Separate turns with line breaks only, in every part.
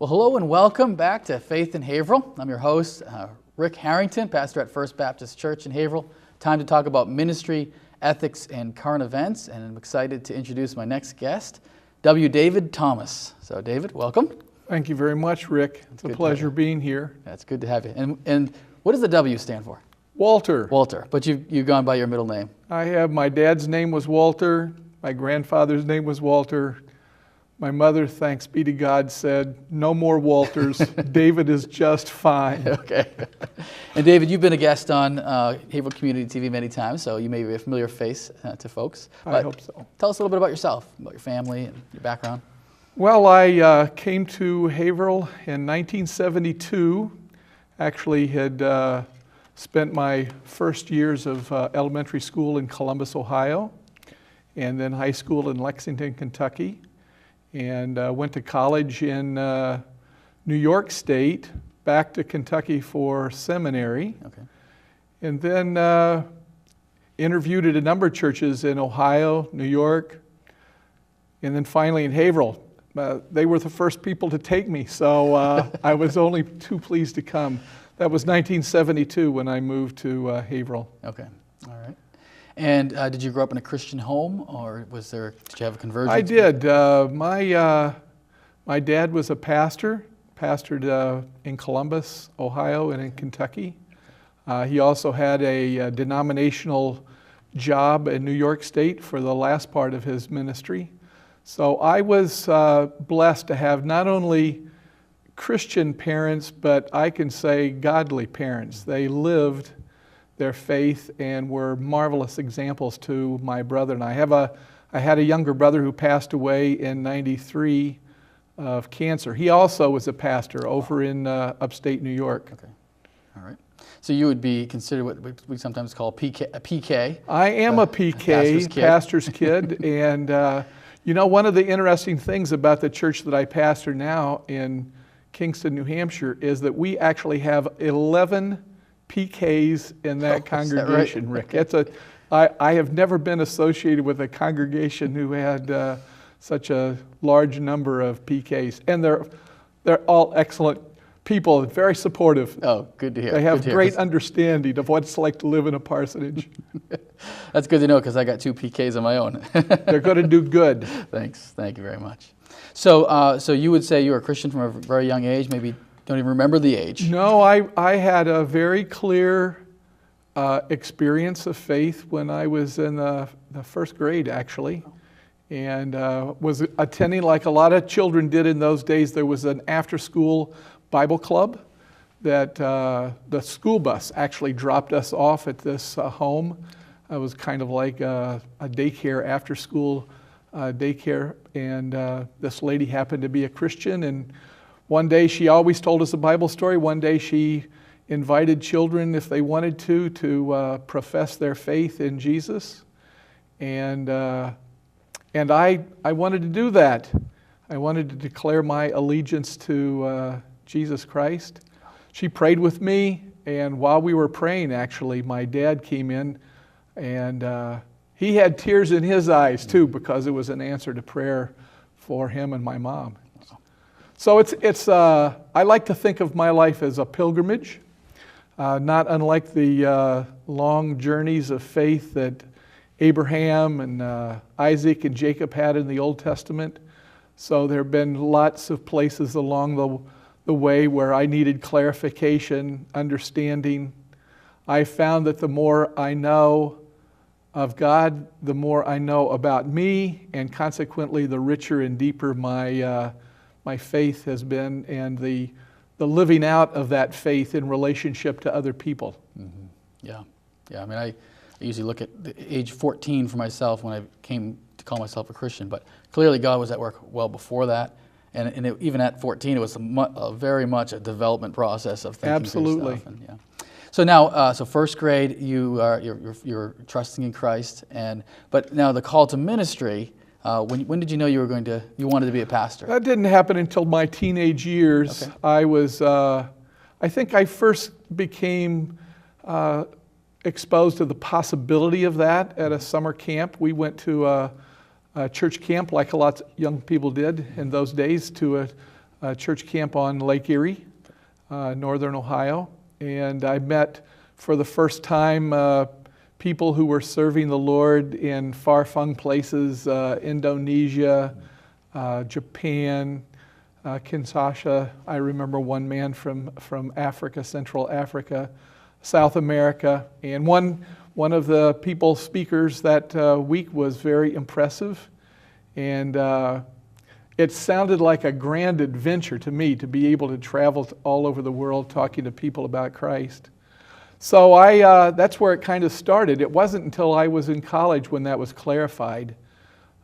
Well, hello and welcome back to Faith in Haverhill. I'm your host, Rick Harrington, pastor at First Baptist Church in Haverhill. Time to talk about ministry, ethics, and current events, and I'm excited to introduce my next guest, W. David Thomas. So, David, welcome.
Thank you very much, Rick. It's a pleasure being here.
That's good to have you. And what does the W stand for?
Walter.
Walter, but you've gone by your middle name.
I have, my dad's name was Walter. My grandfather's name was Walter. My mother, thanks be to God, said, no more Walters. David is just fine.
Okay. And David, you've been a guest on Haverhill Community TV many times, so you may be a familiar face to folks.
I hope so.
Tell us a little bit about yourself, about your family and your background.
Well, I came to Haverhill in 1972. Actually had spent my first years of elementary school in Columbus, Ohio, and then high school in Lexington, Kentucky. And went to college in New York State, back to Kentucky for seminary. Okay. And then interviewed at a number of churches in Ohio, New York, and then finally in Haverhill. They were the first people to take me, so I was only too pleased to come. That was 1972 when I moved to Haverhill.
Okay, all right. And did you grow up in a Christian home, or did you have a conversion?
I did. My dad was a pastor, pastored in Columbus, Ohio, and in Kentucky. He also had a denominational job in New York State for the last part of his ministry. So I was blessed to have not only Christian parents, but I can say godly parents. They lived their faith and were marvelous examples to my brother and I. I had a younger brother who passed away in '93 of cancer. He also was a pastor over in upstate New York.
Okay, all right. So you would be considered what we sometimes call a PK.
I am a PK, pastor's kid. And you know, one of the interesting things about the church that I pastor now in Kingston, New Hampshire, is that we actually have 11 PKs in that congregation,
that right?
Rick. I have never been associated with a congregation who had such a large number of PKs, and they're all excellent people, very supportive.
Oh, good to hear.
They have great understanding of what it's like to live in a parsonage.
That's good to know, because I got 2 PKs of my own.
They're going to do good.
Thanks. Thank you very much. So, so you would say you were a Christian from a very young age, maybe. Don't even remember the age.
No, I had a very clear experience of faith when I was in the first grade, actually, and was attending, like a lot of children did in those days. There was an after-school Bible club that the school bus actually dropped us off at this home. It was kind of like a daycare, after-school daycare, and this lady happened to be a Christian, and one day, she always told us a Bible story. One day, she invited children, if they wanted to profess their faith in Jesus. And I wanted to do that. I wanted to declare my allegiance to Jesus Christ. She prayed with me, and while we were praying, actually, my dad came in, and he had tears in his eyes, too, because it was an answer to prayer for him and my mom. So I like to think of my life as a pilgrimage, not unlike the long journeys of faith that Abraham and Isaac and Jacob had in the Old Testament. So there have been lots of places along the way where I needed clarification, understanding. I found that the more I know of God, the more I know about me, and consequently the richer and deeper my faith has been, and the living out of that faith in relationship to other people.
Mm-hmm. Yeah. I mean, I usually look at the age 14 for myself when I came to call myself a Christian, but clearly God was at work well before that, and even at 14, it was very much a development process of thinking
Absolutely.
through stuff. And, yeah. So now, so first grade, you're trusting in Christ, but now the call to ministry. When did you know you wanted to be a pastor?
That didn't happen until my teenage years. Okay. I think I first became exposed to the possibility of that at a summer camp. We went to a church camp, like a lot of young people did in those days, to church camp on Lake Erie, northern Ohio. And I met for the first time people who were serving the Lord in far-flung places, Indonesia, Japan, Kinshasa. I remember one man from Africa, Central Africa, South America. And one of the people speakers that week was very impressive. And it sounded like a grand adventure to me to be able to travel all over the world talking to people about Christ. So that's where it kind of started. It wasn't until I was in college when that was clarified.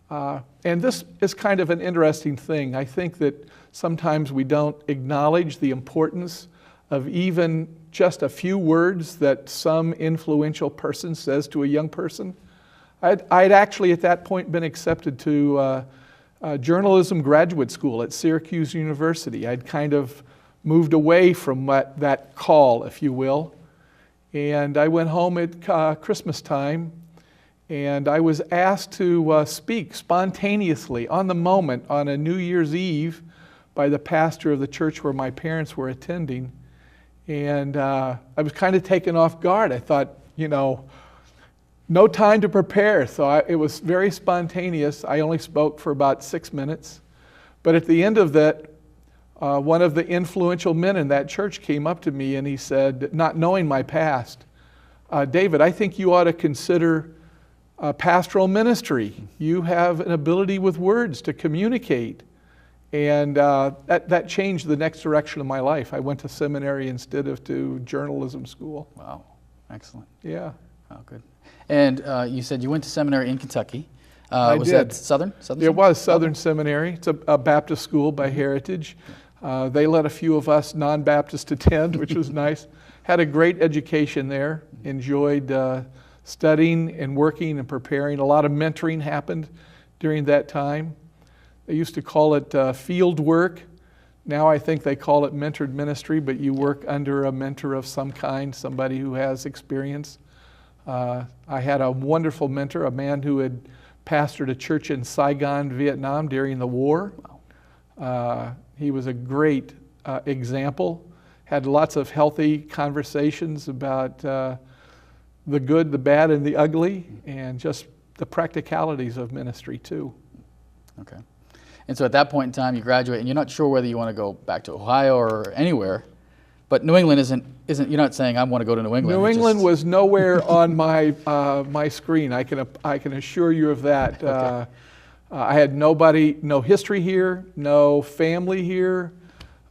And this is kind of an interesting thing. I think that sometimes we don't acknowledge the importance of even just a few words that some influential person says to a young person. I'd actually at that point been accepted to journalism graduate school at Syracuse University. I'd kind of moved away from that call, if you will. And I went home at Christmas time, and I was asked to speak spontaneously on the moment on a New Year's Eve by the pastor of the church where my parents were attending. And I was kind of taken off guard. I thought, no time to prepare. So it was very spontaneous. I only spoke for about 6 minutes. But at the end of that, one of the influential men in that church came up to me and he said, not knowing my past, David, I think you ought to consider pastoral ministry. You have an ability with words to communicate. And that changed the next direction of my life. I went to seminary instead of to journalism school.
Wow, excellent.
Yeah.
Oh, good. And you said you went to seminary in Kentucky. Was
did.
that Southern?
It was Southern Seminary. It's a Baptist school by heritage. They let a few of us non-Baptists attend, which was nice. Had a great education there. Enjoyed studying and working and preparing. A lot of mentoring happened during that time. They used to call it field work. Now I think they call it mentored ministry, but you work under a mentor of some kind, somebody who has experience. I had a wonderful mentor, a man who had pastored a church in Saigon, Vietnam during the war. He was a great example, had lots of healthy conversations about the good, the bad, and the ugly, and just the practicalities of ministry too.
Okay. And so at that point in time, you graduate, and you're not sure whether you want to go back to Ohio or anywhere, but New England isn't. You're not saying I want to go to New England.
New England was nowhere on my screen. I can assure you of that. Okay. I had no history here, no family here.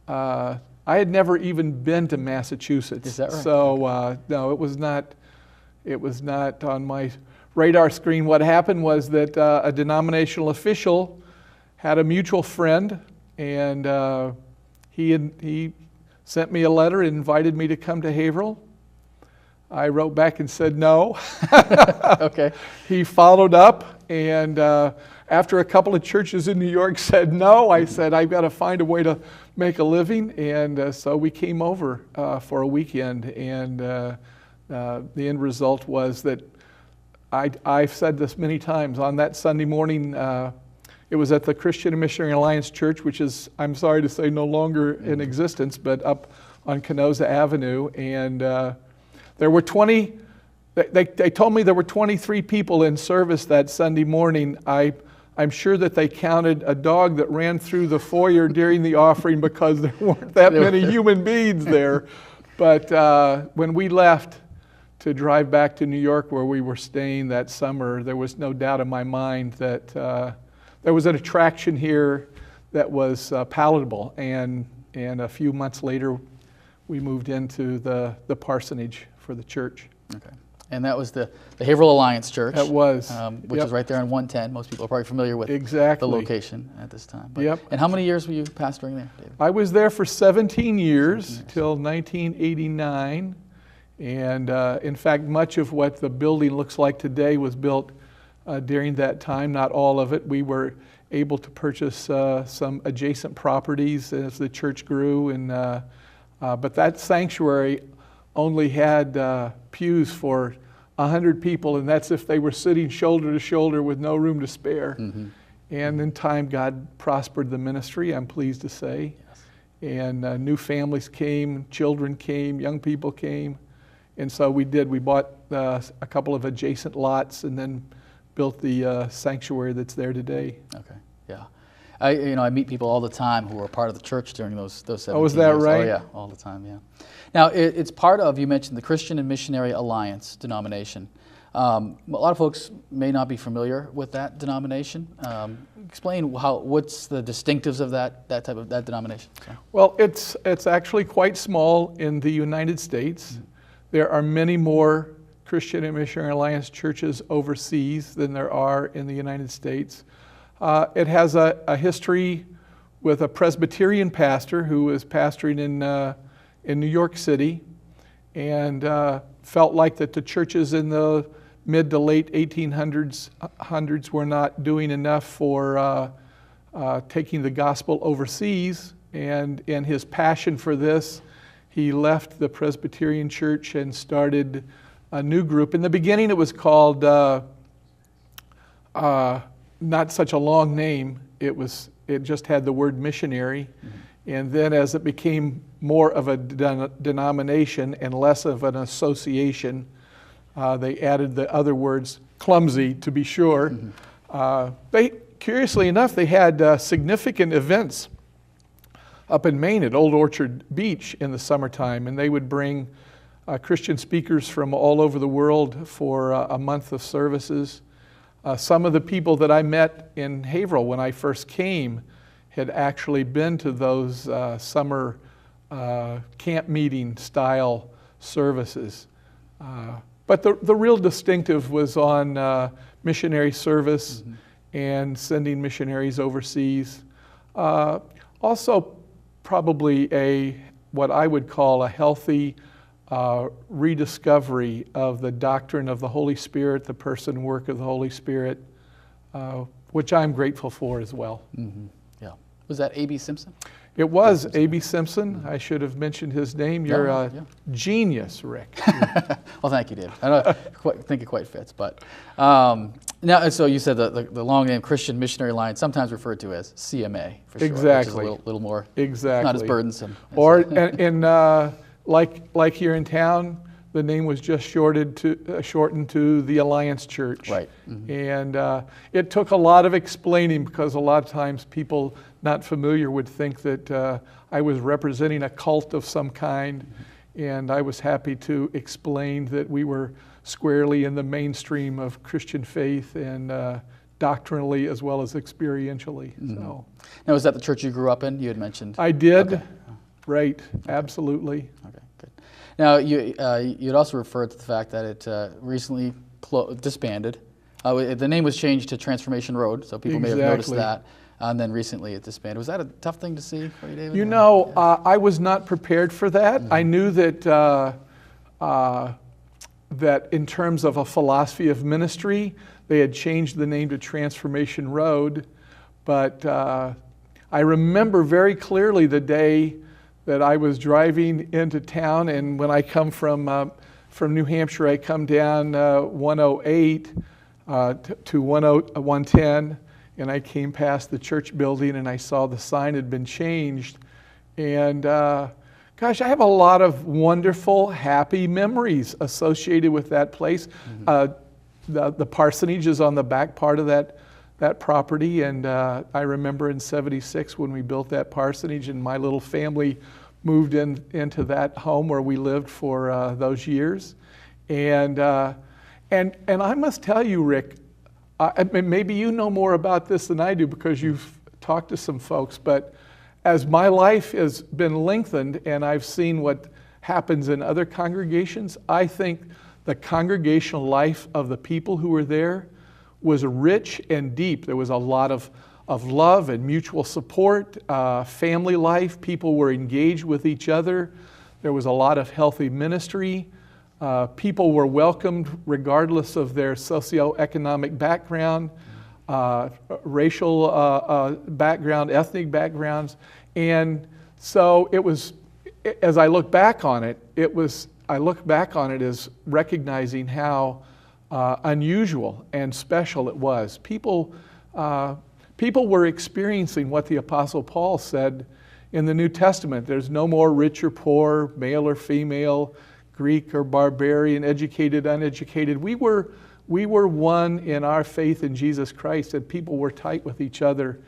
I had never even been to Massachusetts.
Is that right?
So no, it was not on my radar screen. What happened was that a denominational official had a mutual friend, and he sent me a letter and invited me to come to Haverhill. I wrote back and said no.
Okay.
He followed up, and after a couple of churches in New York said no, I said, I've got to find a way to make a living, and so we came over for a weekend, and the end result was that I've said this many times. On that Sunday morning, it was at the Christian and Missionary Alliance Church, which is, I'm sorry to say, no longer in existence, but up on Canosa Avenue. And there were they told me there were 23 people in service that Sunday morning. I'm sure that they counted a dog that ran through the foyer during the offering because there weren't that many human beings there. But when we left to drive back to New York where we were staying that summer, there was no doubt in my mind that there was an attraction here that was palatable, and a few months later, we moved into the parsonage for the church.
Okay, and that was the Haverhill Alliance Church.
That was,
which is right there on 110. Most people are probably familiar with
exactly
the location at this time. But,
yep.
And how many years were you pastoring there, David?
I was there for 17 years till 1989, and in fact, much of what the building looks like today was built during that time. Not all of it. We were able to purchase some adjacent properties as the church grew, and but that sanctuary only had pews for 100 people, and that's if they were sitting shoulder to shoulder with no room to spare. Mm-hmm. And in time, God prospered the ministry, I'm pleased to say.
Yes.
and new families came, children came, young people came. And so we bought a couple of adjacent lots and then built the sanctuary that's there today.
Okay, yeah. I meet people all the time who were part of the church during those 17
Oh, is that
years.
right?
Oh, yeah, all the time, yeah. Now, it's part of, you mentioned the Christian and Missionary Alliance denomination. A lot of folks may not be familiar with that denomination. Explain what's the distinctives of that denomination. So.
Well, it's actually quite small in the United States. There are many more Christian and Missionary Alliance churches overseas than there are in the United States. It has a history with a Presbyterian pastor who was pastoring in New York City, and felt like that the churches in the mid to late 1800s were not doing enough for taking the gospel overseas. And in his passion for this, he left the Presbyterian church and started a new group. In the beginning, it was called, not such a long name, it just had the word missionary. And then as it became more of a denomination and less of an association, they added the other words, clumsy to be sure. Curiously enough, they had significant events up in Maine at Old Orchard Beach in the summertime, and they would bring Christian speakers from all over the world for a month of services. Some of the people that I met in Haverhill when I first came had actually been to those summer camp meeting style services. But the real distinctive was on missionary service and sending missionaries overseas. Also probably what I would call a healthy rediscovery of the doctrine of the Holy Spirit, the person and work of the Holy Spirit, which I'm grateful for as well.
Yeah. Was that A.B. Simpson?
It was A.B. Simpson. I should have mentioned his name. You're a genius, Rick.
Well, thank you, Dave. I think it quite fits. But now, so you said the long name Christian Missionary Alliance, sometimes referred to as CMA for short,
Exactly.
which is a little more,
Exactly.
not as burdensome.
Or like here in town, the name was just shortened to the Alliance Church.
Right.
And it took a lot of explaining, because a lot of times people not familiar would think that I was representing a cult of some kind. And I was happy to explain that we were squarely in the mainstream of Christian faith, and doctrinally as well as experientially. So.
Now, was that the church you grew up in? You had mentioned.
I did.
Okay.
Right. Absolutely.
Okay, good. Now, you'd also referred to the fact that it recently disbanded. The name was changed to Transformation Road, so people may have noticed that. And then recently it disbanded. Was that a tough thing to see for you, David?
You know, I was not prepared for that. I knew that that in terms of a philosophy of ministry, they had changed the name to Transformation Road. But I remember very clearly the day that I was driving into town, and when I come from New Hampshire, I come down 108 to 110, and I came past the church building and I saw the sign had been changed. And gosh, I have a lot of wonderful, happy memories associated with that place. The parsonage is on the back part of that property, and I remember in '76 when we built that parsonage, and my little family moved into that home where we lived for those years. And I must tell you, Rick, maybe you know more about this than I do because you've talked to some folks, but as my life has been lengthened and I've seen what happens in other congregations, I think the congregational life of the people who were there was rich and deep. There was a lot of love and mutual support, family life. People were engaged with each other. There was a lot of healthy ministry. People were welcomed regardless of their socioeconomic background, racial background, ethnic backgrounds. And so it was, as I look back on it, I look back on it as recognizing how unusual and special it was. People were experiencing what the Apostle Paul said in the New Testament. There's no more rich or poor, male or female, Greek or barbarian, educated, uneducated. We were one in our faith in Jesus Christ, and people were tight with each other.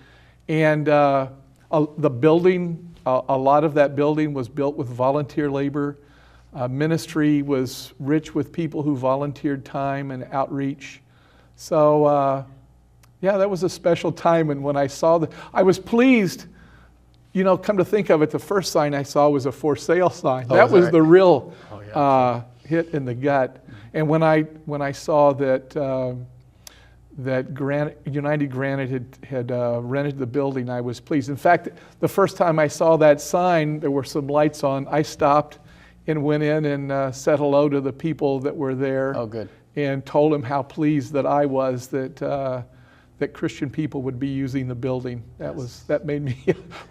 And the building, a lot of that building was built with volunteer labor. Ministry was rich with people who volunteered time and outreach. So, yeah, that was a special time. And when I saw that, I was pleased. You know, come to think of it, the first sign I saw was a for sale sign. That was the real hit in the gut. And when I saw that that United Granite had rented the building, I was pleased. In fact, the first time I saw that sign, there were some lights on. I stopped and went in and said hello to the people that were there.
Oh, good.
And told them how pleased that I was that Christian people would be using the building. That made me,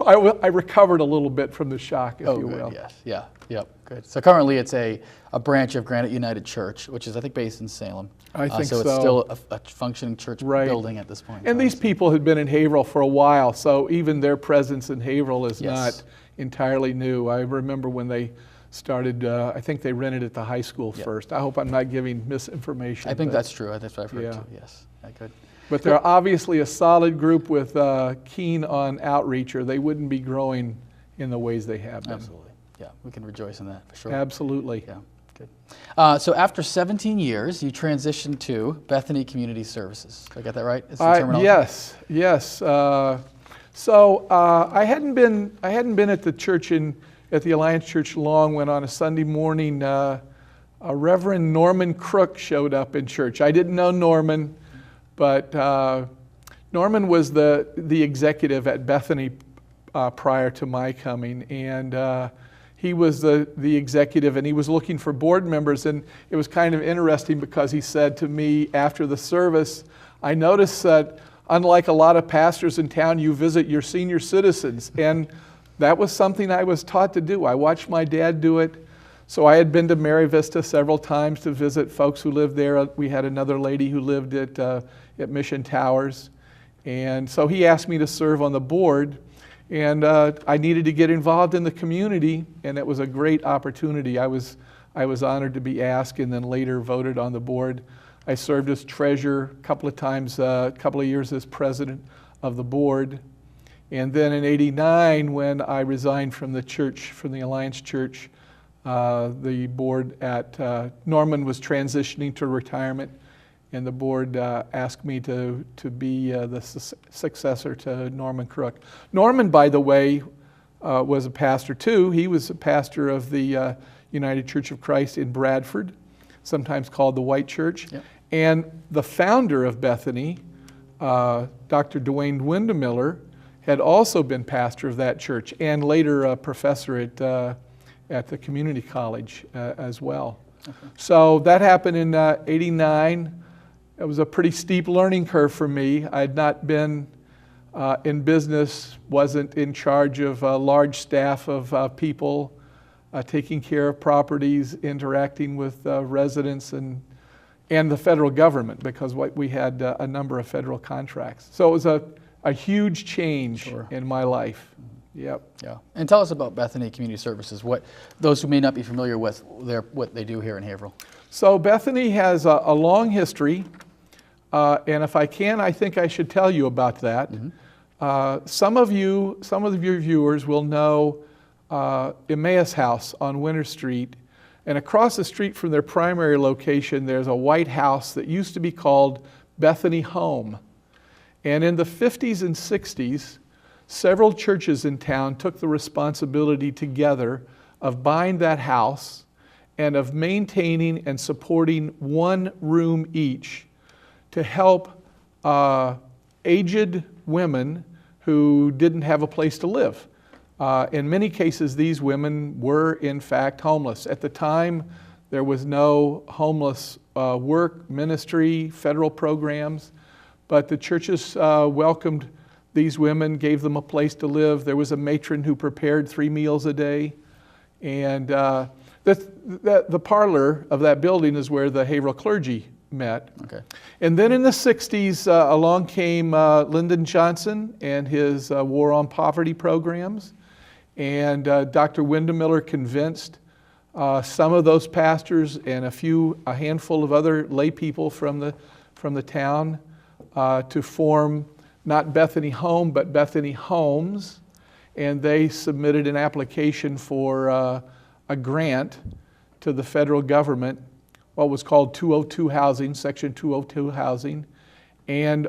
I recovered a little bit from the shock, if you will.
Yes, yeah, yep, good. So currently it's a branch of Granite United Church, which is I think based in Salem.
I think
so. It's still a functioning church building at this point.
And these people had been in Haverhill for a while, so even their presence in Haverhill is not entirely new. I remember when they started, I think they rented at the high school first. I hope I'm not giving misinformation.
I think that's true. That's what I've heard too, yes. Good.
But they're obviously a solid group with keen on outreach, or they wouldn't be growing in the ways they have been.
Absolutely. Yeah, we can rejoice in that for sure.
Absolutely.
Yeah, good. So after 17 years, you transitioned to Bethany Community Services. Did I get that right? Is the terminology?
Yes. So I hadn't been at the church at the Alliance Church long when on a Sunday morning a Reverend Norman Crook showed up in church. I didn't know Norman, but Norman was the executive at Bethany prior to my coming, and he was the executive, and he was looking for board members. And it was kind of interesting because he said to me after the service, I noticed that unlike a lot of pastors in town, you visit your senior citizens. And that was something I was taught to do. I watched my dad do it. So I had been to Mary Vista several times to visit folks who lived there. We had another lady who lived at Mission Towers. And so he asked me to serve on the board. And I needed to get involved in the community, and it was a great opportunity. I was honored to be asked, and then later voted on the board. I served as treasurer a couple of times, a couple of years as president of the board. And then in '89, when I resigned from the church, from the Alliance Church, the board at Norman was transitioning to retirement, and the board asked me to be the successor to Norman Crook. Norman, by the way, was a pastor too. He was a pastor of the United Church of Christ in Bradford, sometimes called the White Church. Yep. And the founder of Bethany, Dr. Dwayne Windemiller, had also been pastor of that church, and later a professor at the community college as well. Okay. So that happened in '89. It was a pretty steep learning curve for me. I had not been in business, wasn't in charge of a large staff of people, taking care of properties, interacting with residents and the federal government, because we had a number of federal contracts. So it was a huge change in my life. Yep.
Yeah. And tell us about Bethany Community Services. What those who may not be familiar with what they do here in Haverhill.
So Bethany has a long history, and if I can, I think I should tell you about that. Mm-hmm. Some of your viewers will know Emmaus House on Winter Street, and across the street from their primary location, there's a white house that used to be called Bethany Home. And in the 50s and 60s, several churches in town took the responsibility together of buying that house and of maintaining and supporting one room each to help aged women who didn't have a place to live. In many cases, these women were in fact homeless. At the time, there was no homeless work, ministry, federal programs, but the churches welcomed these women, gave them a place to live. There was a matron who prepared 3 meals a day. And the parlor of that building is where the Haverhill clergy met. Okay. And then in the 60s, along came Lyndon Johnson and his War on Poverty programs. And Dr. Windemiller convinced some of those pastors and a handful of other lay people from the town to form not Bethany Home, but Bethany Homes. And they submitted an application for a grant to the federal government, what was called 202 housing, Section 202 housing. And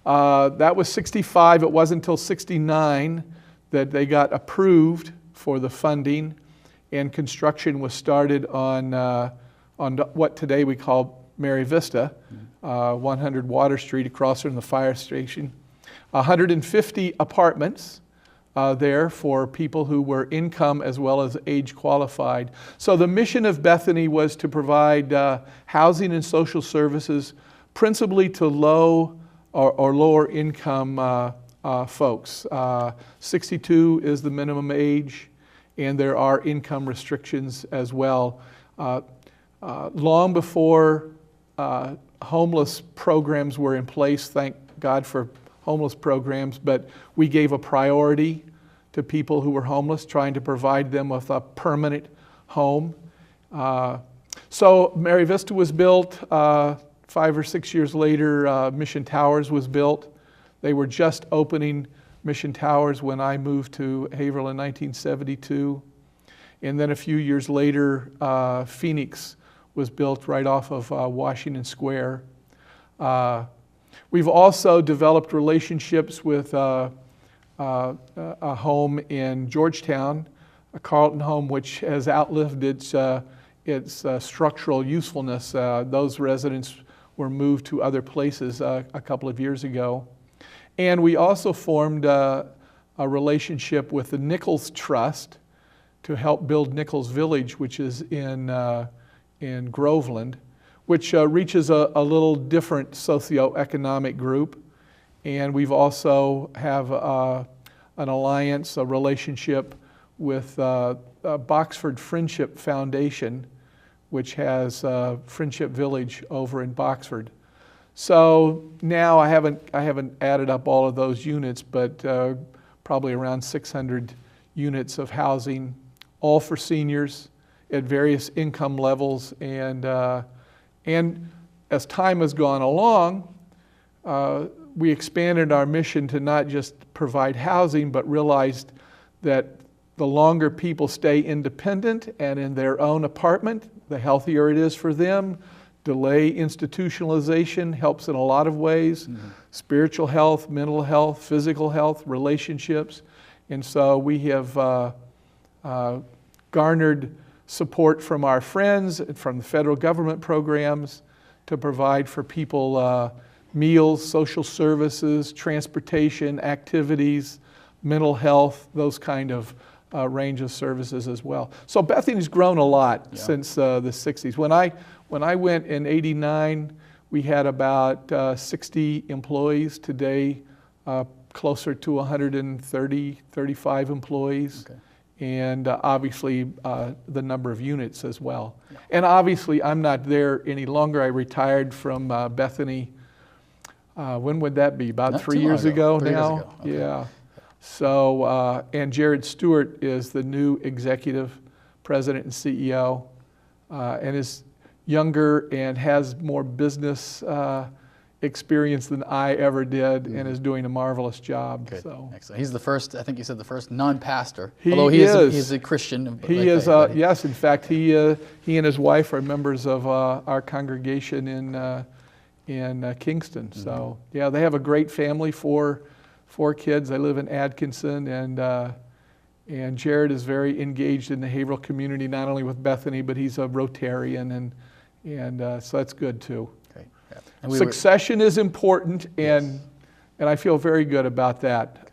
that was 65. It wasn't until 69 that they got approved for the funding, and construction was started on what today we call Mary Vista, 100 Water Street across from the fire station. 150 apartments there for people who were income as well as age qualified. So the mission of Bethany was to provide housing and social services principally to low or lower income folks. 62 is the minimum age, and there are income restrictions as well. Long before homeless programs were in place, thank God for homeless programs, but we gave a priority to people who were homeless, trying to provide them with a permanent home. So Mary Vista was built. 5 or 6 years later, Mission Towers was built. They were just opening Mission Towers when I moved to Haverhill in 1972. And then a few years later, Phoenix was built right off of Washington Square. We've also developed relationships with a home in Georgetown, a Carlton home, which has outlived its structural usefulness. Those residents were moved to other places a couple of years ago. And we also formed a relationship with the Nichols Trust to help build Nichols Village, which is in Groveland, which reaches a little different socioeconomic group. And we've also have an alliance, a relationship with Boxford Friendship Foundation, which has Friendship Village over in Boxford. So now I haven't added up all of those units, but probably around 600 units of housing, all for seniors at various income levels. And as time has gone along, we expanded our mission to not just provide housing, but realized that the longer people stay independent and in their own apartment, the healthier it is for them. Delay institutionalization helps in a lot of ways. Mm-hmm. Spiritual health, mental health, physical health, relationships. And so we have garnered support from our friends and from the federal government programs to provide for people meals, social services, transportation, activities, mental health, those kind of range of services as well. So Bethany's grown a lot since the 60s. When I went in '89, we had about 60 employees. Today, closer to 130, 35 employees. Okay. And obviously the number of units as well. Yeah. And obviously I'm not there any longer. I retired from Bethany. When would that be? About 3 years ago now? 3 years ago. Okay. Yeah. So, and Jared Stewart is the new executive president and CEO, and is younger and has more business experience than I ever did, and is doing a marvelous job.
Good.
So.
Excellent. He's the first, I think you said the first non-pastor,
although
he's a Christian.
He is, yes, in fact, he and his wife are members of our congregation in Kingston. Mm-hmm. So, yeah, they have a great family, four kids. They live in Atkinson, and Jared is very engaged in the Haverhill community, not only with Bethany, but he's a Rotarian, and so that's good too.
Great. Yeah. And
Succession is important, and I feel very good about that,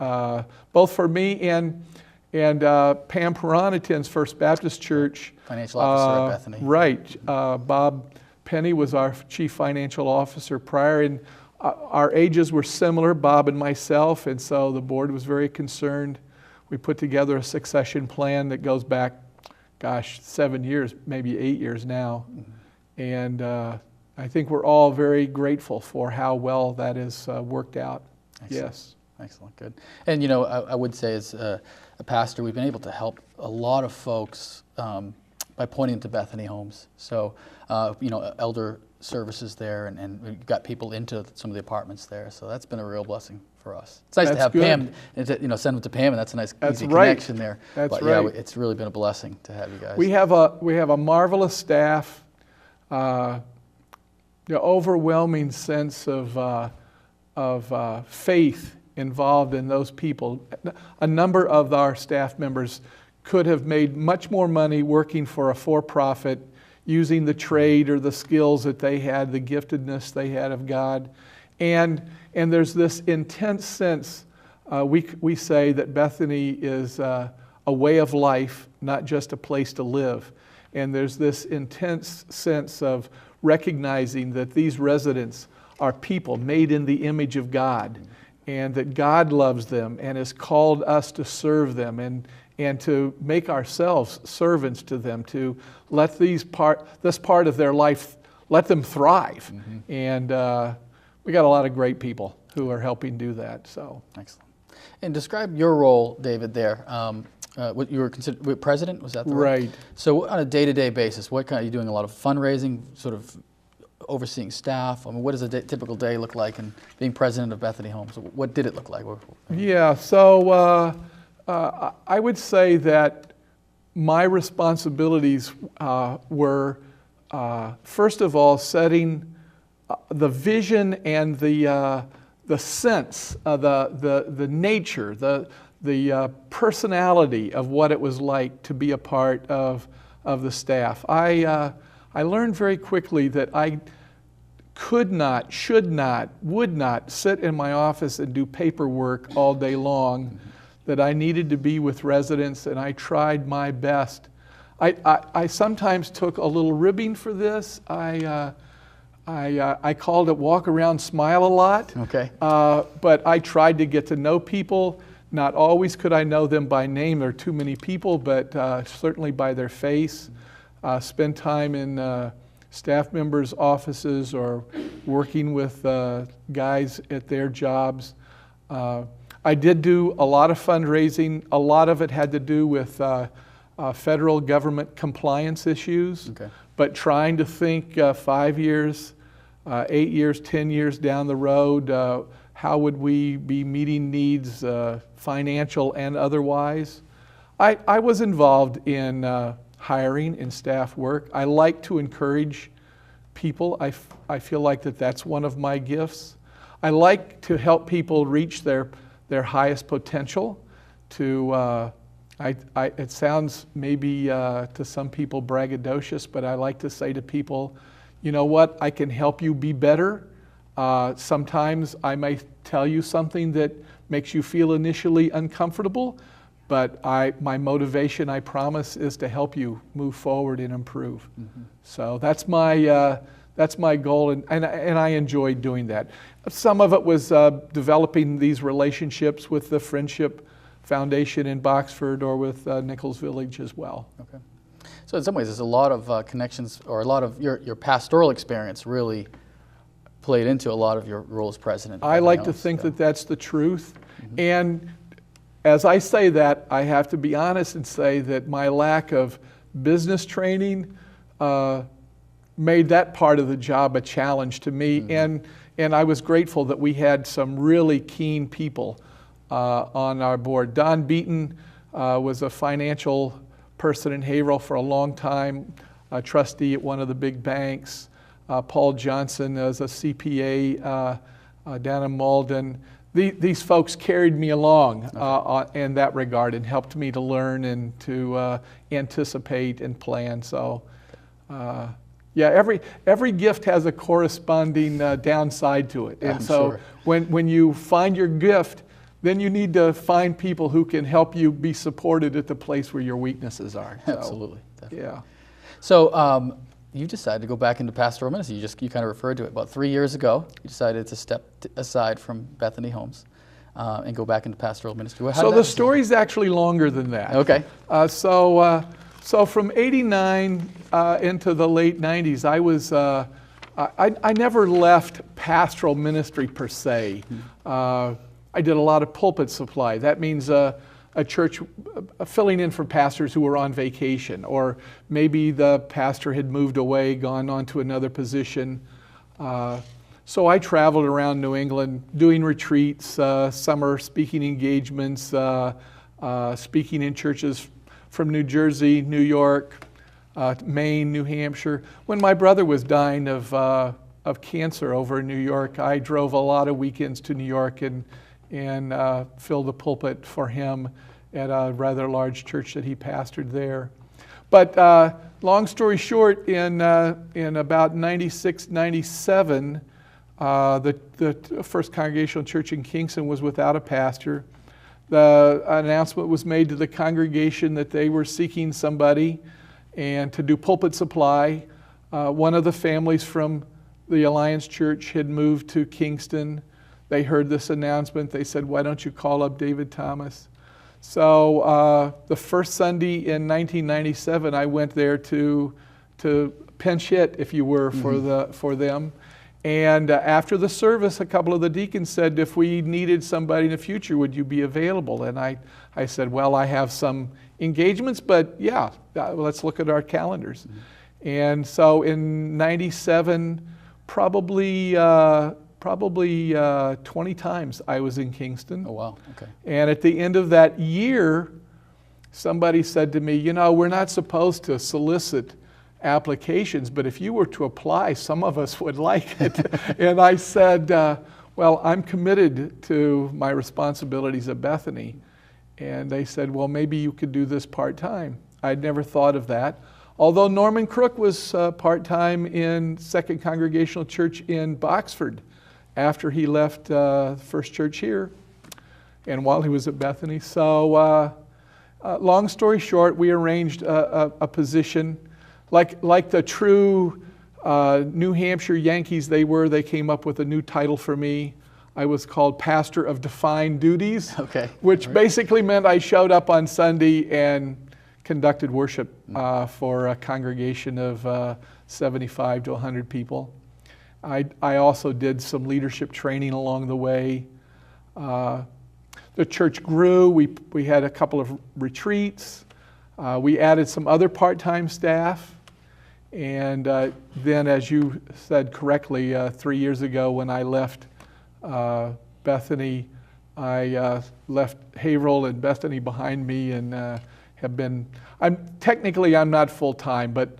both for me and Pam Perron attends First Baptist Church.
Financial officer at Bethany.
Right. Bob Penny was our chief financial officer prior, and our ages were similar, Bob and myself, and so the board was very concerned. We put together a succession plan that goes back, 7 years, maybe 8 years now. Mm-hmm. And I think we're all very grateful for how well that has worked out.
Excellent.
Yes.
Excellent, good. And I would say as a pastor, we've been able to help a lot of folks by pointing to Bethany Homes. So, elder services there, and we've got people into some of the apartments there. So that's been a real blessing for us. It's nice to have Pam, and to, send them to Pam, and that's a nice easy connection there.
That's
but
right.
Yeah, it's really been a blessing to have you guys.
We have a marvelous staff, the overwhelming sense of faith involved in those people. A number of our staff members could have made much more money working for a for-profit, using the trade or the skills that they had, the giftedness they had of God. And there's this intense sense, we say that Bethany is a way of life, not just a place to live. And there's this intense sense of recognizing that these residents are people made in the image of God, and that God loves them and has called us to serve them and to make ourselves servants to them, to let this part of their life, let them thrive. Mm-hmm. And we got a lot of great people who are helping do that. So excellent.
And describe your role, David, there. What you were considered president, was that the role?
Right.
So on a day-to-day basis, what are you doing? A lot of fundraising, sort of overseeing staff? I mean, what does a typical day look like? And being president of Bethany Homes, what did it look like?
Yeah. So I would say that my responsibilities were first of all setting the vision and the sense, the nature, the personality of what it was like to be a part of the staff. I learned very quickly that I could not, should not, would not sit in my office and do paperwork all day long, that I needed to be with residents, and I tried my best. I sometimes took a little ribbing for this. I called it walk around, smile a lot.
Okay.
But I tried to get to know people. Not always could I know them by name. There are too many people, but certainly by their face. Spend time in staff members' offices or working with guys at their jobs. I did do a lot of fundraising. A lot of it had to do with federal government compliance issues. Okay. But trying to think 5 years, 8 years, 10 years down the road, how would we be meeting needs, financial and otherwise? I was involved in hiring and staff work. I like to encourage people. I feel like that's one of my gifts. I like to help people reach their highest potential. It sounds maybe to some people braggadocious, but I like to say to people, you know what, I can help you be better. Sometimes I may tell you something that makes you feel initially uncomfortable, but my motivation, I promise, is to help you move forward and improve. Mm-hmm. So that's my goal, and I enjoyed doing that. Some of it was developing these relationships with the Friendship Foundation in Boxford or with Nichols Village as well. Okay.
So in some ways, there's a lot of connections, or a lot of your pastoral experience really played into a lot of your role as president.
I like to think that that's the truth. Mm-hmm. And as I say that, I have to be honest and say that my lack of business training made that part of the job a challenge to me. Mm-hmm. And I was grateful that we had some really keen people on our board. Don Beaton was a financial person in Haverhill for a long time, a trustee at one of the big banks. Paul Johnson was a CPA down in Malden. These folks carried me along in that regard and helped me to learn and to anticipate and plan. So, every gift has a corresponding downside to it. And so when you find your gift, then you need to find people who can help you be supported at the place where your weaknesses are. So,
absolutely. Definitely.
Yeah.
So you decided to go back into pastoral ministry. You kind of referred to it. About 3 years ago, you decided to step aside from Bethany Homes and go back into pastoral ministry.
So the story's actually longer than that.
Okay.
So from '89 into the late '90s, I never left pastoral ministry per se. I did a lot of pulpit supply. That means a church filling in for pastors who were on vacation, or maybe the pastor had moved away, gone on to another position. So I traveled around New England doing retreats, summer speaking engagements, speaking in churches from New Jersey, New York, Maine, New Hampshire. When my brother was dying of cancer over in New York, I drove a lot of weekends to New York and filled the pulpit for him at a rather large church that he pastored there. But long story short, in about 96, 97, the First Congregational Church in Kingston was without a pastor. The announcement was made to the congregation that they were seeking somebody and to do pulpit supply. One of the families from the Alliance Church had moved to Kingston. They heard this announcement. They said, "Why don't you call up David Thomas?" So the first Sunday in 1997, I went there to pinch hit, if you were, for them. And after the service, a couple of the deacons said, "If we needed somebody in the future, would you be available?" And I said, "Well, I have some engagements, but yeah, let's look at our calendars." And so in 97, probably 20 times I was in Kingston.
Oh, wow. Okay.
And at the end of that year, somebody said to me, "You know, we're not supposed to solicit applications, but if you were to apply, some of us would like it." And I said, "Well, I'm committed to my responsibilities at Bethany." And they said, "Well, maybe you could do this part-time." I'd never thought of that. Although Norman Crook was part-time in Second Congregational Church in Boxford after he left First Church here and while he was at Bethany. So long story short, we arranged a position. Like the true New Hampshire Yankees they came up with a new title for me. I was called Pastor of Defined Duties, which basically meant I showed up on Sunday and conducted worship for a congregation of 75 to 100 people. I also did some leadership training along the way. The church grew. We had a couple of retreats. We added some other part-time staff. And then, as you said correctly, 3 years ago when I left Bethany, I left Haverhill and Bethany behind me and have been, I'm not full-time, but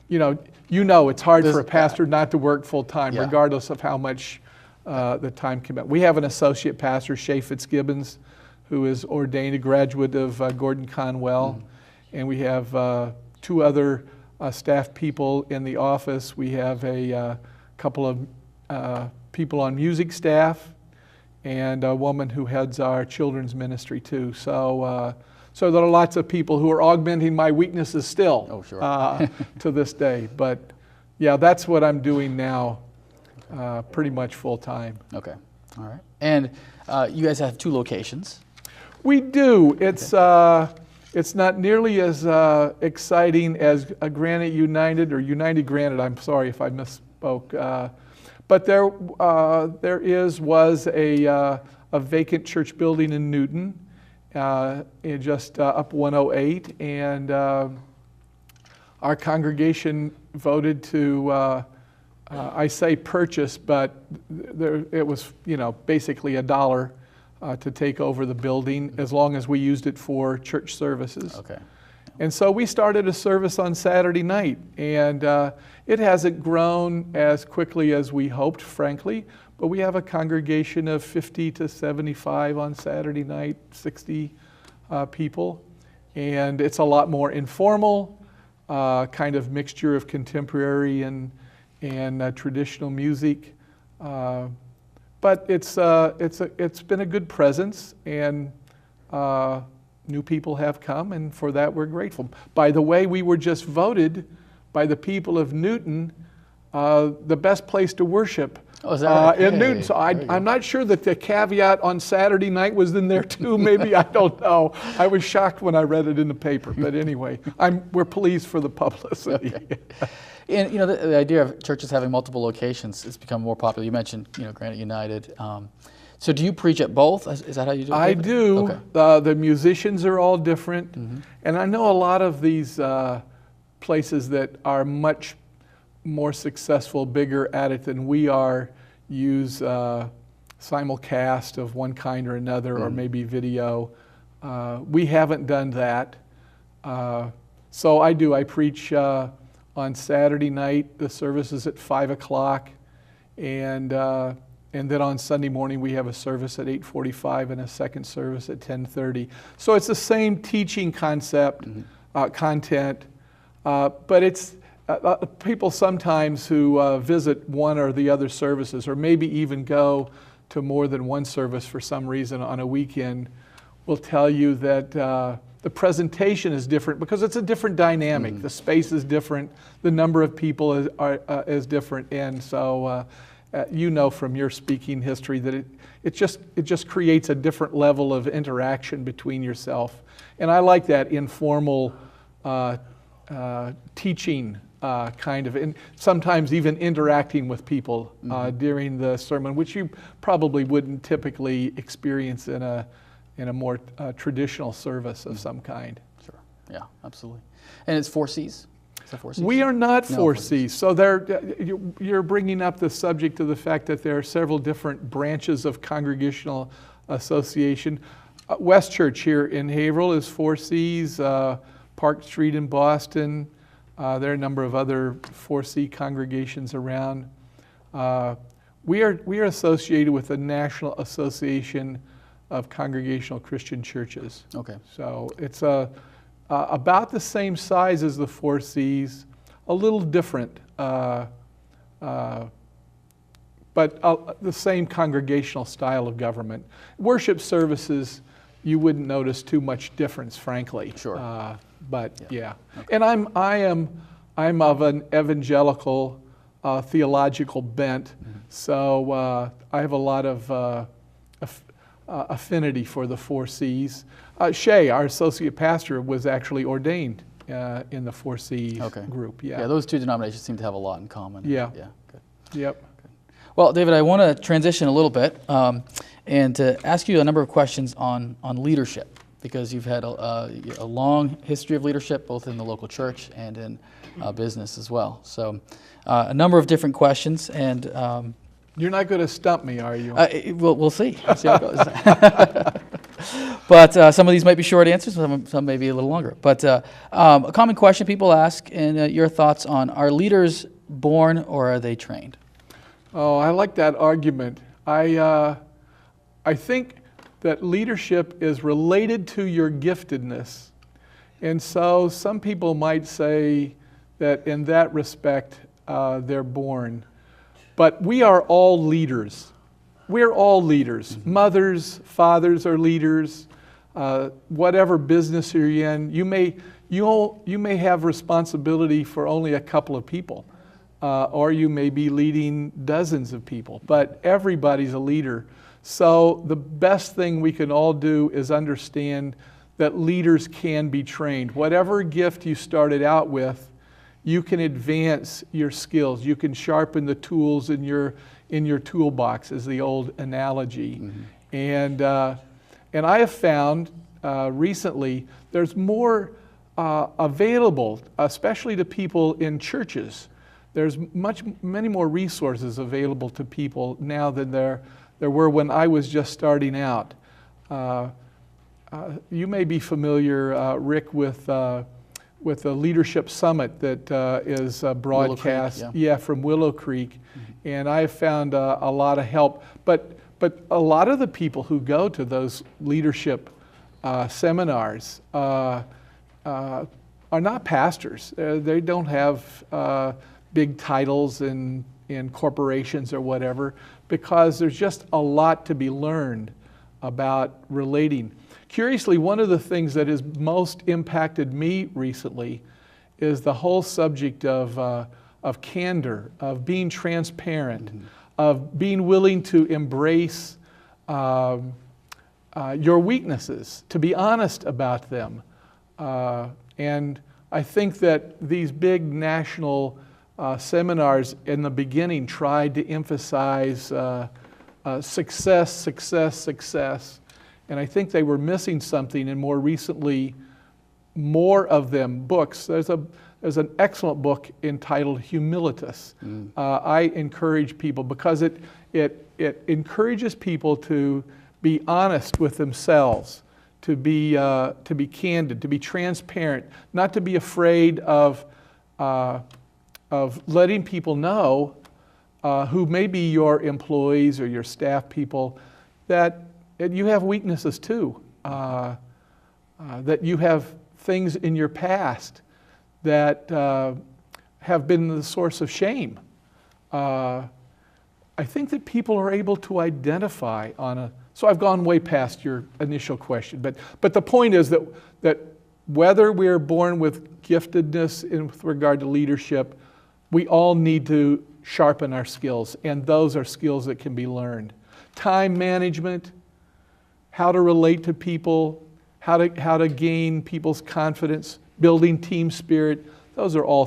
it's hard for a pastor not to work full-time, regardless of how much the time commitment. We have an associate pastor, Shay Fitzgibbons, who is ordained a graduate of Gordon Conwell, and we have 2 other staff people in the office. We have a couple of people on music staff and a woman who heads our children's ministry too. So there are lots of people who are augmenting my weaknesses still to this day. But yeah, that's what I'm doing now, pretty much full time.
Okay, all right. And you guys have 2 locations.
We do. It's not nearly as exciting as a Granite United or United Granite. I'm sorry if I misspoke. But there was a vacant church building in Newton, just up 108, and our congregation voted to, I say purchase, but it was basically $1. To take over the building as long as we used it for church services. Okay. And so we started a service on Saturday night, and it hasn't grown as quickly as we hoped, frankly, but we have a congregation of 50 to 75 on Saturday night, 60 people, and it's a lot more informal, kind of mixture of contemporary and traditional music. But it's been a good presence, and new people have come, and for that we're grateful. By the way, we were just voted by the people of Newton the best place to worship in Newton. So I'm not sure that the caveat on Saturday night was in there too. Maybe, I don't know. I was shocked when I read it in the paper. But anyway, we're pleased for the publicity.
Okay. And the idea of churches having multiple locations has become more popular. You mentioned Granite United. So do you preach at both? Is that how you do it?
I
David?
do.
Okay.
The musicians are all different. And I know a lot of these places that are much more successful, bigger at it than we are, use simulcast of one kind or another, or maybe video. We haven't done that. So I do. I preach on Saturday night. The service is at 5 o'clock. And then on Sunday morning, we have a service at 8:45 and a second service at 10:30. So it's the same teaching concept, content, but it's people sometimes who visit one or the other services, or maybe even go to more than one service for some reason on a weekend, will tell you that the presentation is different because it's a different dynamic. The space is different. The number of people is different, and so. You know from your speaking history that it just creates a different level of interaction between yourself, and I like that informal teaching kind of, and sometimes even interacting with people during the sermon, which you probably wouldn't typically experience in a more traditional service of some kind.
Sure. Yeah, absolutely. And it's 4 C's.
We are not 4 C's. So you're bringing up the subject of the fact that there are several different branches of Congregational Association. West Church here in Haverhill is 4 C's. Park Street in Boston. There are a number of other 4C congregations around. We are associated with the National Association of Congregational Christian Churches.
Okay.
So it's about the same size as the 4 C's, a little different, but the same congregational style of government. Worship services, you wouldn't notice too much difference, frankly.
Sure.
But yeah. Okay. And I'm of an evangelical theological bent, so I have a lot of affinity for the 4 C's. Shay, our associate pastor, was actually ordained in the 4 C's group. Yeah.
Yeah, those two denominations seem to have a lot in common.
Yeah.
Yeah. Good.
Yep.
Good. Well, David, I want to transition a little bit and to ask you a number of questions on leadership, because you've had a long history of leadership, both in the local church and in business as well. So a number of different questions, and
you're not going to stump me, are you?
We'll see. We'll see how it goes. But some of these might be short answers, some may be a little longer. But a common question people ask, and your thoughts on, are leaders born or are they trained?
Oh, I like that argument. I think that leadership is related to your giftedness. And so some people might say that in that respect, they're born. But we are all leaders. We're all leaders. Mothers, fathers are leaders. Whatever business you're in, you may have responsibility for only a couple of people, or you may be leading dozens of people. But everybody's a leader. So the best thing we can all do is understand that leaders can be trained. Whatever gift you started out with, you can advance your skills. You can sharpen the tools in your toolbox, is the old analogy. And I have found recently there's more available, especially to people in churches. There's many more resources available to people now than there were when I was just starting out. You may be familiar, Rick, with the Leadership Summit that is broadcast from Willow Creek. And I have found a lot of help. But a lot of the people who go to those leadership seminars are not pastors. They don't have big titles in corporations or whatever, because there's just a lot to be learned about relating. Curiously, one of the things that has most impacted me recently is the whole subject of candor, of being transparent, of being willing to embrace your weaknesses, to be honest about them. And I think that these big national seminars in the beginning tried to emphasize success, success, success. And I think they were missing something, and more recently, more of them books. There's an excellent book entitled Humilitas. I encourage people because it encourages people to be honest with themselves, to be candid, to be transparent, not to be afraid of letting people know who may be your employees or your staff people that you have weaknesses too, that you have things in your past that have been the source of shame. I think that people are able to identify so I've gone way past your initial question, but the point is that whether we're born with giftedness with regard to leadership, we all need to sharpen our skills, and those are skills that can be learned. Time management, how to relate to people, how to gain people's confidence, building team spirit, those are all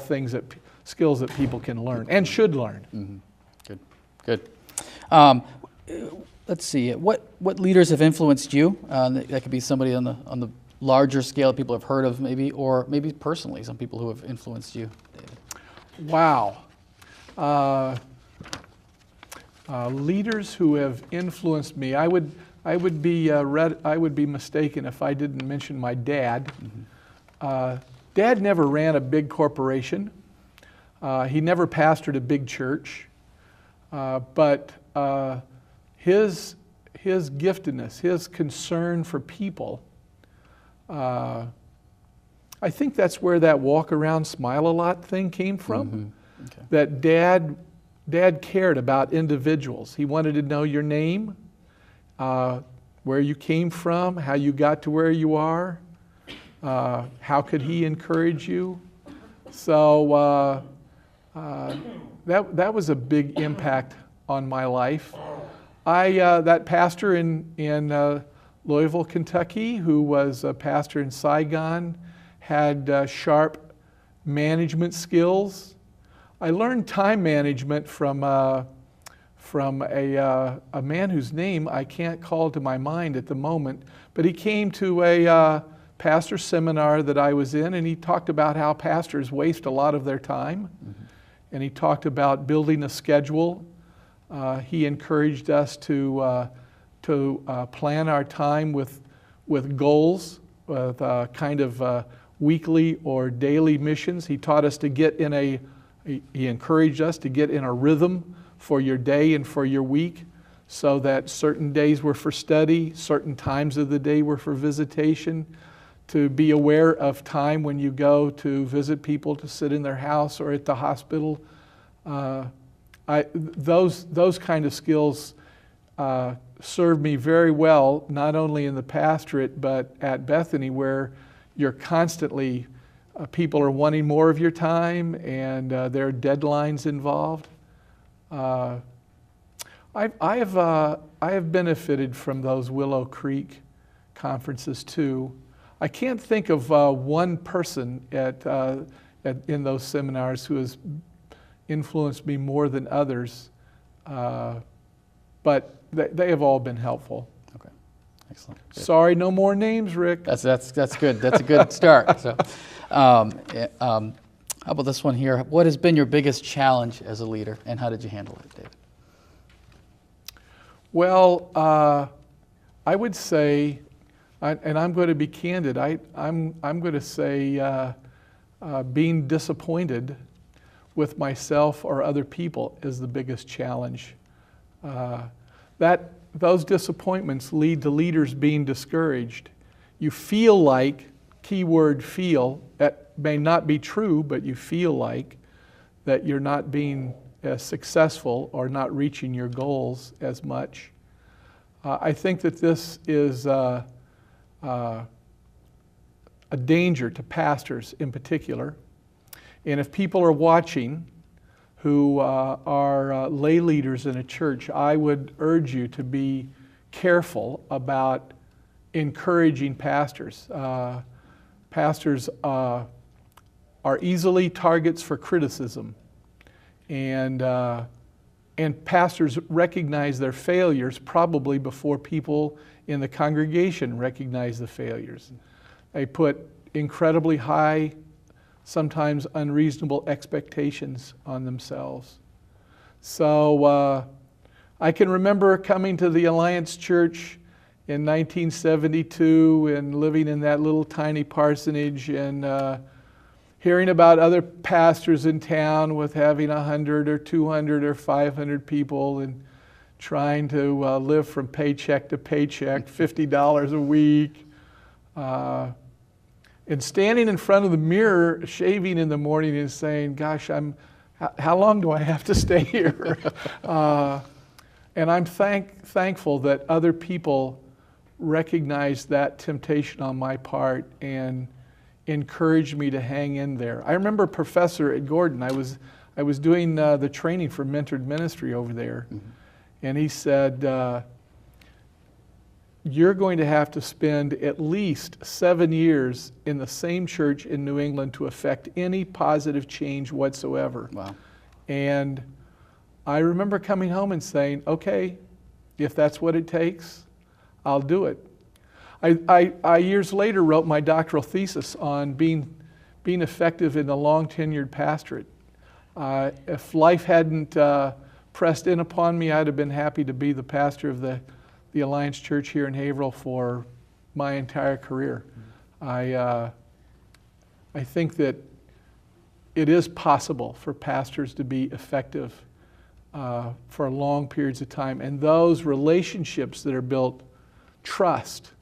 skills that people can learn and should learn.
Mm-hmm. Good. Let's see. What leaders have influenced you? That could be somebody on the larger scale that people have heard of, maybe, or maybe personally, some people who have influenced you, David.
Wow. Leaders who have influenced me. I would be mistaken if I didn't mention my dad. Mm-hmm. Dad never ran a big corporation. He never pastored a big church. But his giftedness, his concern for people, I think that's where that walk around, smile a lot thing came from.
Mm-hmm. Okay.
That Dad cared about individuals. He wanted to know your name, where you came from, how you got to where you are, how could he encourage you. So that was a big impact on my life. That pastor in Louisville, Kentucky, who was a pastor in Saigon, had sharp management skills. I learned time management from a man whose name I can't call to my mind at the moment, but he came to a pastor seminar that I was in, and he talked about how pastors waste a lot of their time, and he talked about building a schedule. He encouraged us to plan our time with goals, with kind of weekly or daily missions. He taught us to he encouraged us to get in a rhythm for your day and for your week, so that certain days were for study, certain times of the day were for visitation, to be aware of time when you go to visit people, to sit in their house or at the hospital. Those kind of skills served me very well, not only in the pastorate, but at Bethany, where you're constantly, people are wanting more of your time, and there are deadlines involved. I have benefited from those Willow Creek conferences too. I can't think of one person in those seminars who has influenced me more than others, but they have all been helpful.
Okay, excellent. Good.
Sorry, no more names, Rick.
That's good. That's a good start. So, how about this one here? What has been your biggest challenge as a leader, and how did you handle it, David?
Well, I would say, and I'm going to be candid, I'm going to say being disappointed with myself or other people is the biggest challenge. Those disappointments lead to leaders being discouraged. You feel like, keyword feel, that may not be true, but you feel like that you're not being as successful or not reaching your goals as much. I think that this is a danger to pastors in particular. And if people are watching who are lay leaders in a church, I would urge you to be careful about encouraging pastors. Pastors are easily targets for criticism. And And pastors recognize their failures probably before people in the congregation recognize the failures. They put incredibly high, sometimes unreasonable expectations on themselves. So I can remember coming to the Alliance Church in 1972 and living in that little tiny parsonage and hearing about other pastors in town with having 100 or 200 or 500 people and trying to live from paycheck to paycheck, $50 a week. And standing in front of the mirror, shaving in the morning and saying, gosh, how long do I have to stay here? And I'm thankful that other people recognized that temptation on my part and encouraged me to hang in there. I remember a professor at Gordon, I was doing the training for mentored ministry over there, and he said, you're going to have to spend at least 7 years in the same church in New England to affect any positive change whatsoever.
Wow.
And I remember coming home and saying, okay, if that's what it takes, I'll do it. I years later wrote my doctoral thesis on being effective in the long tenured pastorate. If life hadn't pressed in upon me, I'd have been happy to be the pastor of the Alliance Church here in Haverhill for my entire career. I think that it is possible for pastors to be effective for long periods of time, and those relationships that are built, trust,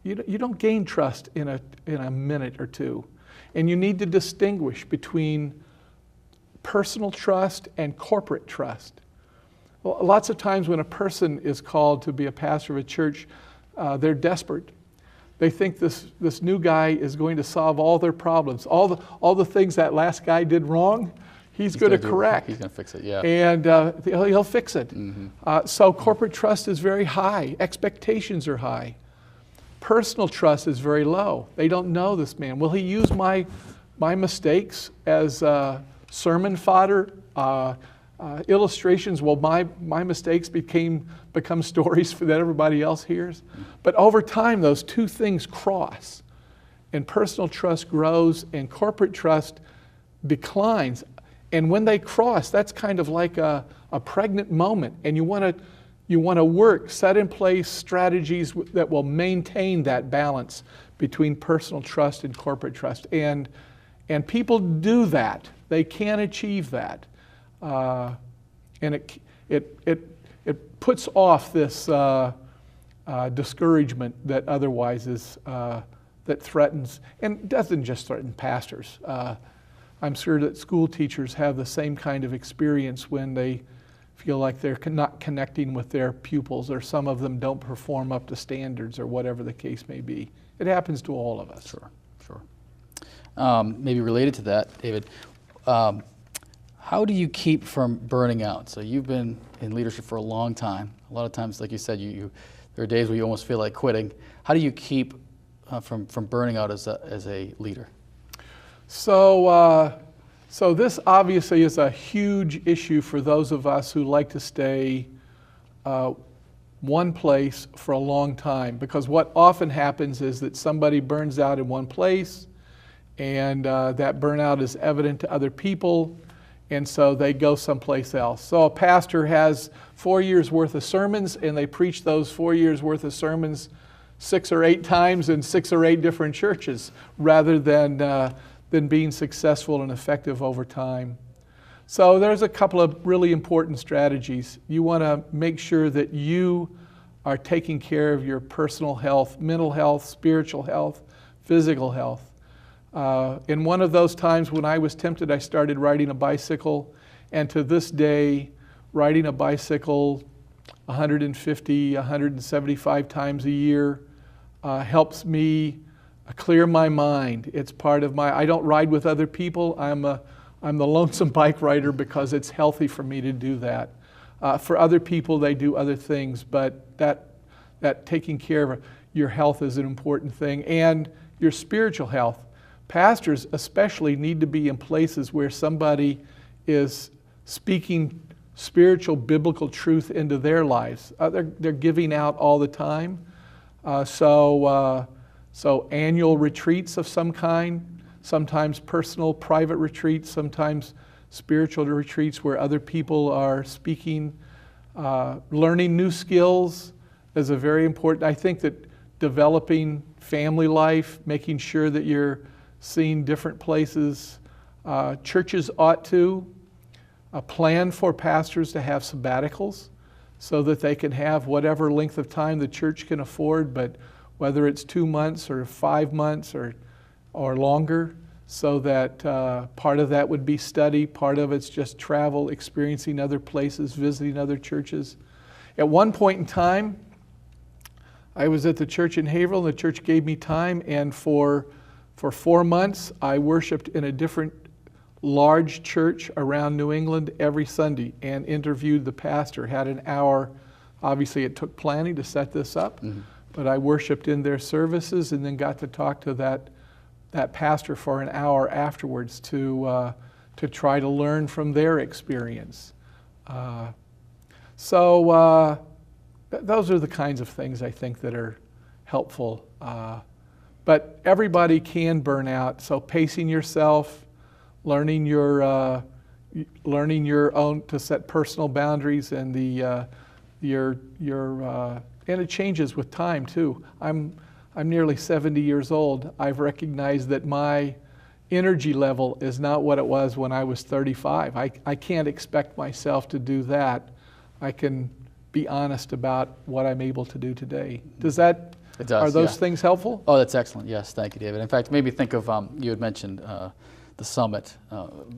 you don't gain trust in a minute or two, and you need to distinguish between personal trust and corporate trust. Well, lots of times when a person is called to be a pastor of a church, they're desperate. They think this new guy is going to solve all their problems. All the things that last guy did wrong, he's going to correct.
He's going to fix it, yeah.
And he'll fix it.
Mm-hmm.
So corporate trust is very high. Expectations are high. Personal trust is very low. They don't know this man. Will he use my mistakes as sermon fodder? Illustrations, well, my mistakes become stories that everybody else hears. But over time, those two things cross, and personal trust grows and corporate trust declines. And when they cross, that's kind of like a pregnant moment, and you want to set in place strategies that will maintain that balance between personal trust and corporate trust. And people do that. They can achieve that. And it puts off this discouragement that otherwise is that threatens, and doesn't just threaten pastors. I'm sure that school teachers have the same kind of experience when they feel like they're not connecting with their pupils, or some of them don't perform up to standards, or whatever the case may be. It happens to all of us.
Sure. Maybe related to that, David, how do you keep from burning out? So you've been in leadership for a long time. A lot of times, like you said, there are days where you almost feel like quitting. How do you keep from burning out as a leader?
So this obviously is a huge issue for those of us who like to stay one place for a long time, because what often happens is that somebody burns out in one place, and that burnout is evident to other people, and so they go someplace else. So a pastor has 4 years worth of sermons, and they preach those 4 years worth of sermons 6 or 8 times in 6 or 8 different churches, rather than being successful and effective over time. So there's a couple of really important strategies. You want to make sure that you are taking care of your personal health, mental health, spiritual health, physical health. In one of those times when I was tempted, I started riding a bicycle, and to this day, riding a bicycle 150, 175 times a year helps me clear my mind. It's part of I don't ride with other people. I'm the lonesome bike rider because it's healthy for me to do that. For other people, they do other things, but that taking care of your health is an important thing, and your spiritual health. Pastors especially need to be in places where somebody is speaking spiritual, biblical truth into their lives. They're giving out all the time. So annual retreats of some kind, sometimes personal, private retreats, sometimes spiritual retreats where other people are speaking. Learning new skills is a very important. I think that developing family life, making sure that you're seeing different places. Churches ought to plan for pastors to have sabbaticals so that they can have whatever length of time the church can afford, but whether it's 2 months or 5 months or longer, so that part of that would be study, part of it's just travel, experiencing other places, visiting other churches. At one point in time, I was at the church in Haverhill, and the church gave me time, and for 4 months, I worshiped in a different large church around New England every Sunday and interviewed the pastor, had an hour. Obviously, it took planning to set this up, but I worshiped in their services and then got to talk to that pastor for an hour afterwards to try to learn from their experience. So those are the kinds of things I think that are helpful. But everybody can burn out, so pacing yourself, learning your own to set personal boundaries, and and it changes with time too. I'm nearly 70 years old. I've recognized that my energy level is not what it was when I was 35. I can't expect myself to do that. I can be honest about what I'm able to do today. Does that?
It does.
Are those things helpful?
Oh, that's excellent. Yes, thank you, David. In fact, maybe think of you had mentioned the summit.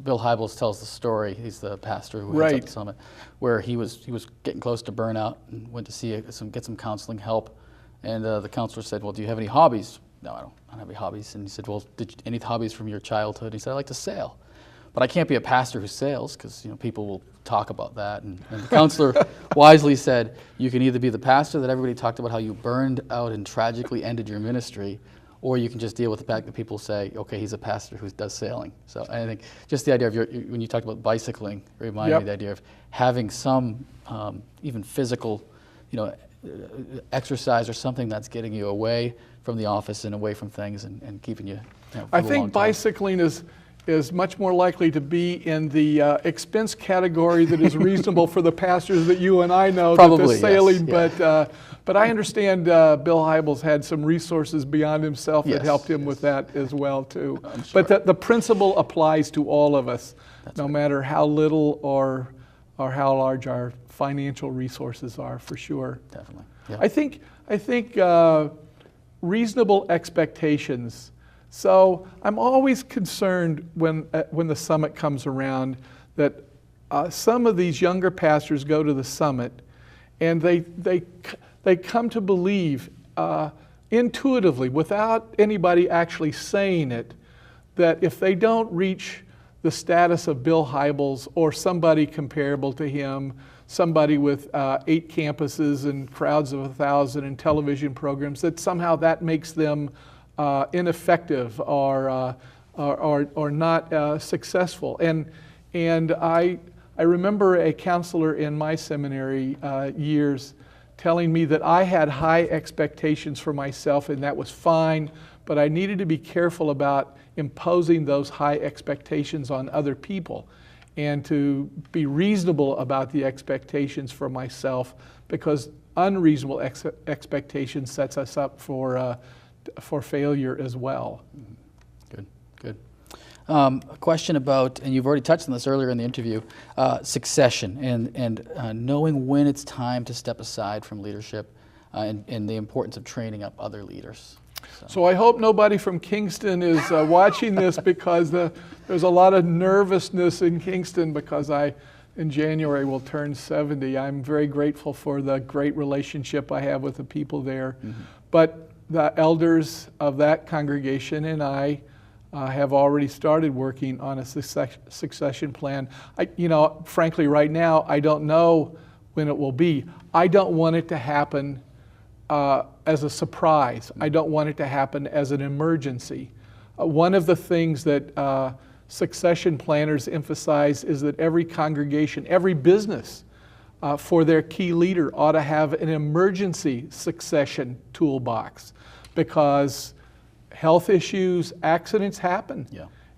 Bill Hybels tells the story. He's the pastor who heads up the summit, where he was getting close to burnout and went to get some counseling help. And the counselor said, "Well, do you have any hobbies?" "No, I don't have any hobbies." And he said, "Well, any hobbies from your childhood?" He said, "I like to sail, but I can't be a pastor who sails because people will talk about that." And the counselor wisely said, "You can either be the pastor that everybody talked about how you burned out and tragically ended your ministry, or you can just deal with the fact that people say, okay, he's a pastor who does sailing." So I think just the idea of when you talked about bicycling, reminded me of the idea of having some even physical, exercise or something that's getting you away from the office and away from things and keeping you.
I think bicycling is much more likely to be in the expense category that is reasonable for the pastors that you and I know.
Probably,
that sailing,
yes, yeah.
But I understand Bill Hybels had some resources beyond himself that helped him with that as well too.
Sure. But
the principle applies to all of us, no matter how little or how large our financial resources are, for sure.
Definitely. Yeah.
I think reasonable expectations. So I'm always concerned when the summit comes around that some of these younger pastors go to the summit and they come to believe intuitively, without anybody actually saying it, that if they don't reach the status of Bill Hybels or somebody comparable to him, somebody with 8 campuses and crowds of 1,000 and television programs, that somehow that makes them ineffective or not successful. And I remember a counselor in my seminary years telling me that I had high expectations for myself, and that was fine, but I needed to be careful about imposing those high expectations on other people, and to be reasonable about the expectations for myself, because unreasonable expectation sets us up for failure as well.
Good. A question about, and you've already touched on this earlier in the interview, succession and knowing when it's time to step aside from leadership, and the importance of training up other leaders.
So I hope nobody from Kingston is watching this, because there's a lot of nervousness in Kingston, because in January will turn 70. I'm very grateful for the great relationship I have with the people there. But the elders of that congregation and I have already started working on a succession plan. Frankly, right now, I don't know when it will be. I don't want it to happen as a surprise. I don't want it to happen as an emergency. One of the things that succession planners emphasize is that every congregation, every business for their key leader ought to have an emergency succession toolbox, because health issues, accidents happen,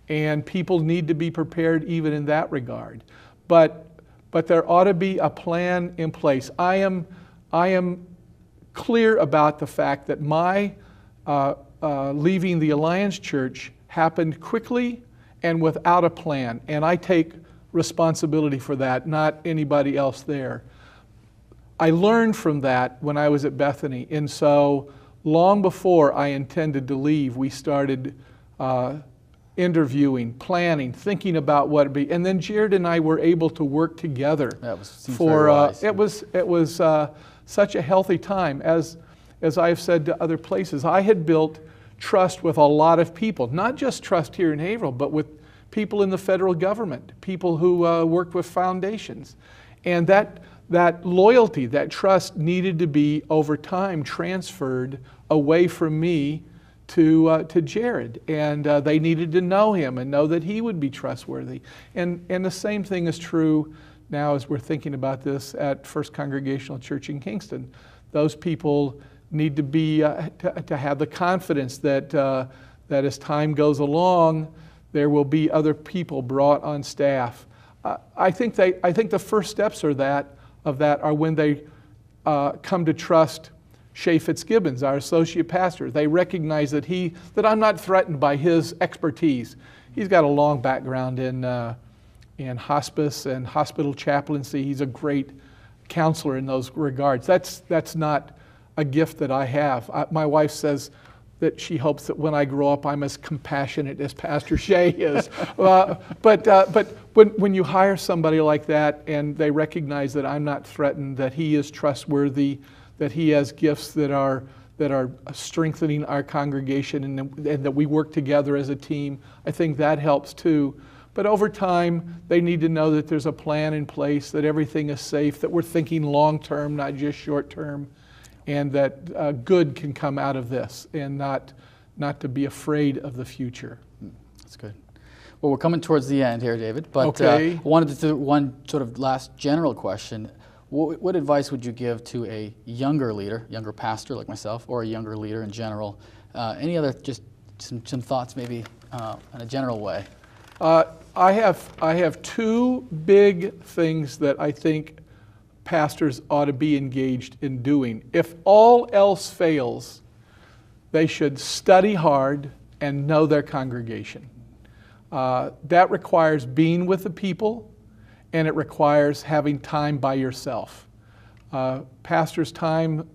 and people need to be prepared even in that regard. But there ought to be a plan in place. I am clear about the fact that my leaving the Alliance Church happened quickly and without a plan, and I take responsibility for that, not anybody else there. I learned from that when I was at Bethany, and so long before I intended to leave, we started interviewing, planning, thinking about what it'd be, and then Jared and I were able to work together.
Seems very wise.
It was such a healthy time. As I've said to other places, I had built trust with a lot of people, not just trust here in Haverhill, but with people in the federal government, people who worked with foundations, and that loyalty, that trust needed to be over time transferred away from me to Jared, and they needed to know him and know that he would be trustworthy. And the same thing is true now as we're thinking about this at First Congregational Church in Kingston. Those people need to be to have the confidence that that as time goes along, there will be other people brought on staff. I think the first steps of that are when they come to trust Shay Fitzgibbons, our associate pastor. They recognize that I'm not threatened by his expertise. He's got a long background in hospice and hospital chaplaincy. He's a great counselor in those regards. That's not a gift that I have. My wife says that she hopes that when I grow up, I'm as compassionate as Pastor Shay is. But when you hire somebody like that and they recognize that I'm not threatened, that he is trustworthy, that he has gifts that are strengthening our congregation, and that we work together as a team, I think that helps too. But over time, they need to know that there's a plan in place, that everything is safe, that we're thinking long-term, not just short-term, and that good can come out of this, and not to be afraid of the future.
That's good. Well, we're coming towards the end here, David, but
okay.
I wanted to do one sort of last general question. What advice would you give to a younger leader, younger pastor like myself, or a younger leader in general? Any other, just some thoughts maybe in a general way?
I have two big things that I think pastors ought to be engaged in doing. If all else fails, they should study hard and know their congregation. That requires being with the people, and it requires having time by yourself. Pastor's time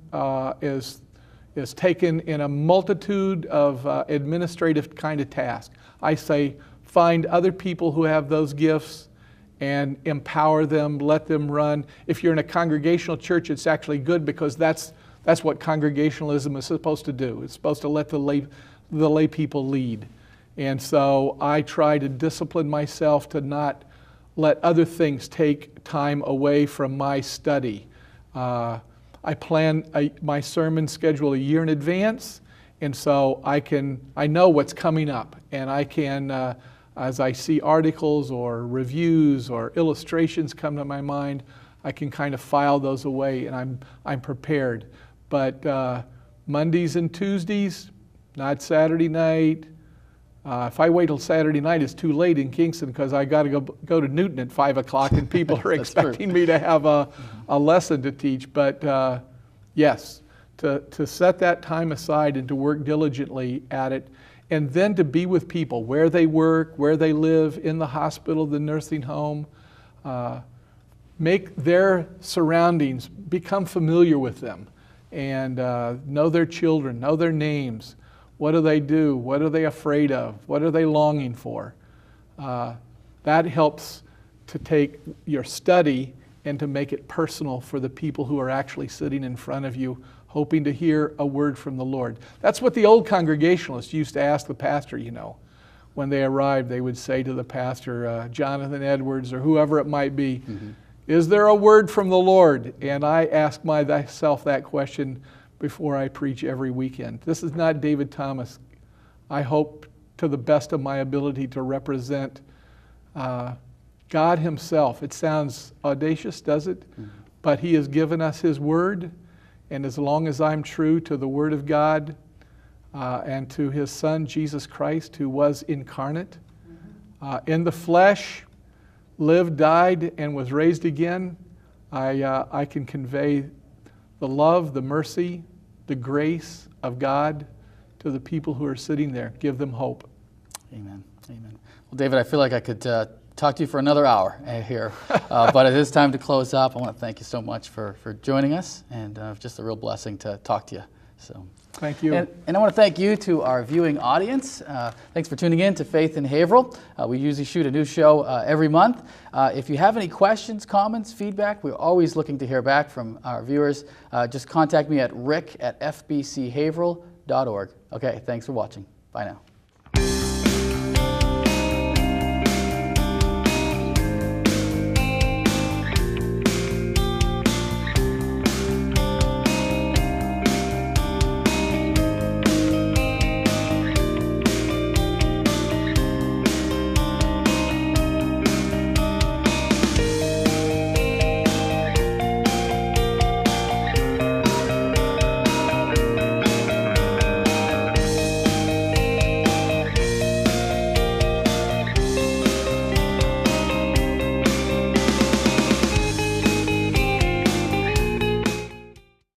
is taken in a multitude of administrative kind of tasks. I say find other people who have those gifts and empower them, let them run. If you're in a congregational church, it's actually good, because that's what congregationalism is supposed to do. It's supposed to let the lay people lead. And so I try to discipline myself to not let other things take time away from my study. I plan my sermon schedule a year in advance, and so I know what's coming up, and I can, as I see articles or reviews or illustrations come to my mind, I can kind of file those away, and I'm prepared. But Mondays and Tuesdays, not Saturday night. If I wait till Saturday night, it's too late in Kingston, because I got to go to Newton at 5 o'clock, and people are expecting me to have a lesson to teach. But yes, to set that time aside and to work diligently at it, and then to be with people where they work, where they live, in the hospital, the nursing home. Make their surroundings, become familiar with them, and know their children, know their names. What do they do? What are they afraid of? What are they longing for? That helps to take your study and to make it personal for the people who are actually sitting in front of you, hoping to hear a word from the Lord. That's what the old Congregationalists used to ask the pastor, When they arrived, they would say to the pastor, Jonathan Edwards or whoever it might be, is there a word from the Lord? And I ask myself that question before I preach every weekend. This is not David Thomas. I hope to the best of my ability to represent God himself. It sounds audacious, does it? Mm-hmm. But he has given us his word, and as long as I'm true to the word of God and to his son, Jesus Christ, who was incarnate in the flesh, lived, died, and was raised again, I can convey the love, the mercy, the grace of God to the people who are sitting there. Give them hope.
Amen. Amen. Well, David, I feel like I could talk to you for another hour here, but it is time to close up. I want to thank you so much for joining us, and just a real blessing to talk to you. So.
Thank you.
And I want to thank you to our viewing audience. Thanks for tuning in to Faith in Haverhill. We usually shoot a new show every month. If you have any questions, comments, feedback, we're always looking to hear back from our viewers. Just contact me at rick@fbchaverhill.org. Okay, thanks for watching. Bye now.